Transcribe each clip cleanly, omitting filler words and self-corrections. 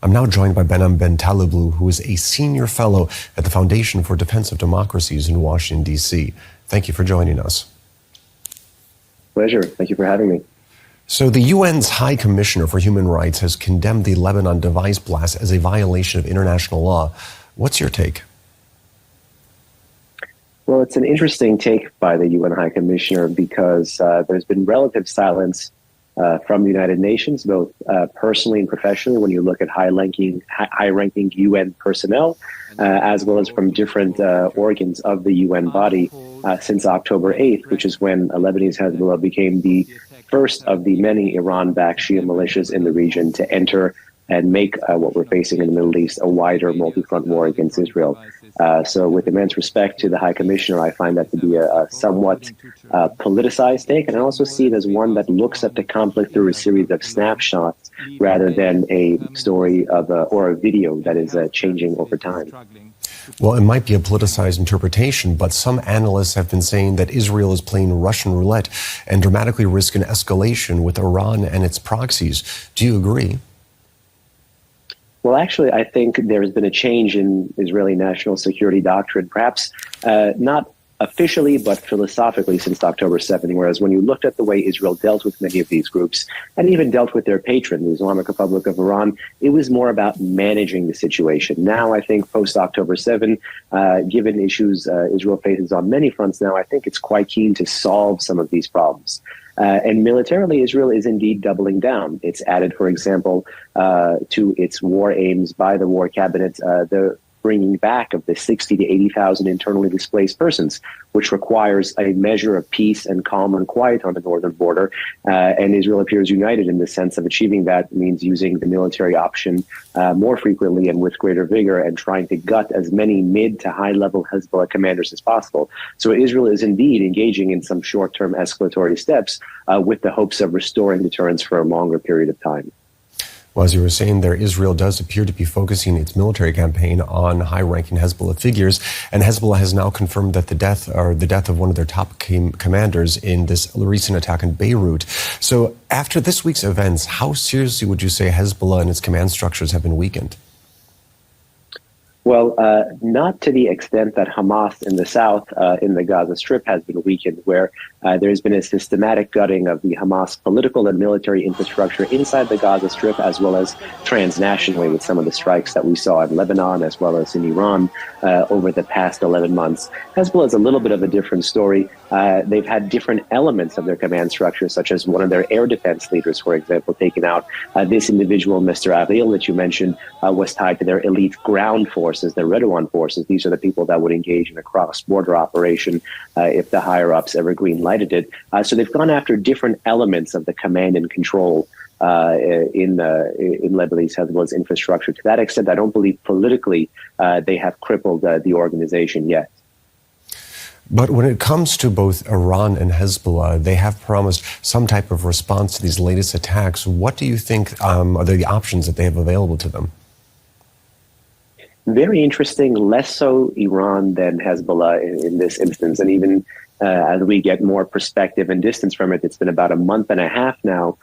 I'm now joined by Behnam Ben Taleblu, who is a senior fellow at the Foundation for Defense of Democracies in Washington, D.C. Thank you for joining us. Pleasure. Thank you for having me. So the UN's High Commissioner for Human Rights has condemned the Lebanon device blast as a violation of international law. What's your take? Well, it's an interesting take by the UN High Commissioner because there's been relative silence from the United Nations, both personally and professionally, when you look at high-ranking UN personnel, as well as from different organs of the UN body since October 8th, which is when Lebanese Hezbollah became the first of the many Iran-backed Shia militias in the region to enter and make what we're facing in the Middle East a wider multi-front war against Israel. So with immense respect to the High Commissioner, I find that to be a somewhat politicized take, and I also see it as one that looks at the conflict through a series of snapshots rather than a story of or a video that is changing over time. Well, it might be a politicized interpretation, but some analysts have been saying that Israel is playing Russian roulette and dramatically risk an escalation with Iran and its proxies. Do you agree? Well, actually, I think there has been a change in Israeli national security doctrine, perhaps not officially, but philosophically since October 7th, whereas when you looked at the way Israel dealt with many of these groups and even dealt with their patron, the Islamic Republic of Iran, it was more about managing the situation. Now, I think post-October 7, given issues Israel faces on many fronts now, I think it's quite keen to solve some of these problems. And militarily, Israel is indeed doubling down. It's added, for example, to its war aims by the war cabinet, the bringing back of the 60 to 80,000 internally displaced persons, which requires a measure of peace and calm and quiet on the northern border. And Israel appears united in the sense of achieving that means using the military option more frequently and with greater vigor and trying to gut as many mid to high level Hezbollah commanders as possible. So Israel is indeed engaging in some short-term escalatory steps with the hopes of restoring deterrence for a longer period of time. Well, as you were saying there, Israel does appear to be focusing its military campaign on high-ranking Hezbollah figures, and Hezbollah has now confirmed that the death of one of their top commanders in this recent attack in Beirut. So after this week's events, how seriously would you say Hezbollah and its command structures have been weakened? Well, not to the extent that Hamas in the south, in the Gaza Strip, has been weakened, where there's been a systematic gutting of the Hamas political and military infrastructure inside the Gaza Strip, as well as transnationally with some of the strikes that we saw in Lebanon, as well as in Iran over the past 11 months. Hezbollah is a little bit of a different story. They've had different elements of their command structure, such as one of their air defense leaders, for example, taken out. This individual, Mr. Ariel, that you mentioned, was tied to their elite ground forces, their Redouan forces. These are the people that would engage in a cross-border operation if the higher-ups ever green-lighted it. So they've gone after different elements of the command and control in Lebanese Hezbollah's infrastructure. To that extent, I don't believe politically they have crippled the organization yet. But when it comes to both Iran and Hezbollah, they have promised some type of response to these latest attacks. What do you think are the options that they have available to them? Very interesting, less so Iran than Hezbollah in this instance. And even as we get more perspective and distance from it, it's been about a month and a half now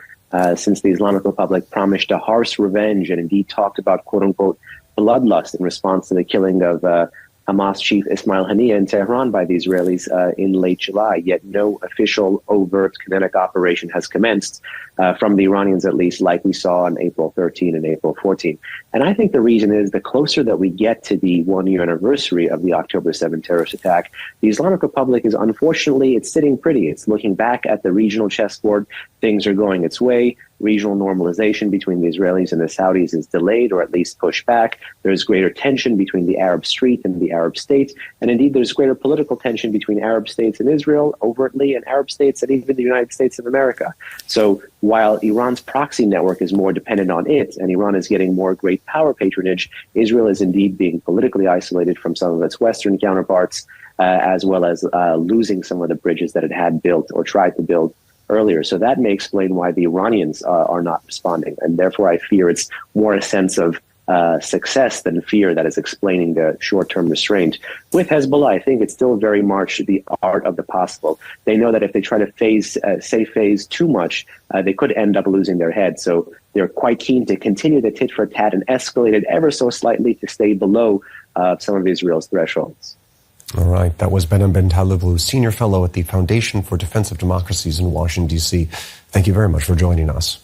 since the Islamic Republic promised a harsh revenge and indeed talked about, quote unquote, bloodlust in response to the killing of Hamas chief Ismail Haniyeh in Tehran by the Israelis in late July, yet no official overt kinetic operation has commenced from the Iranians, at least, like we saw on April 13 and April 14. And I think the reason is the closer that we get to the one-year anniversary of the October 7 terrorist attack, the Islamic Republic is unfortunately, it's sitting pretty. It's looking back at the regional chessboard. Things are going its way. Regional normalization between the Israelis and the Saudis is delayed or at least pushed back. There's greater tension between the Arab street and the Arab states. And indeed, there's greater political tension between Arab states and Israel overtly and Arab states and even the United States of America. So while Iran's proxy network is more dependent on it and Iran is getting more great power patronage, Israel is indeed being politically isolated from some of its Western counterparts, as well as losing some of the bridges that it had built or tried to build earlier. So that may explain why the Iranians are not responding. And therefore, I fear it's more a sense of success than fear that is explaining the short-term restraint. With Hezbollah, I think it's still very much the art of the possible. They know that if they try to phase too much, they could end up losing their head. So they're quite keen to continue the tit for tat and escalate it ever so slightly to stay below some of Israel's thresholds. All right. That was Behnam Ben Taleblu, Senior Fellow at the Foundation for Defense of Democracies in Washington, D.C. Thank you very much for joining us.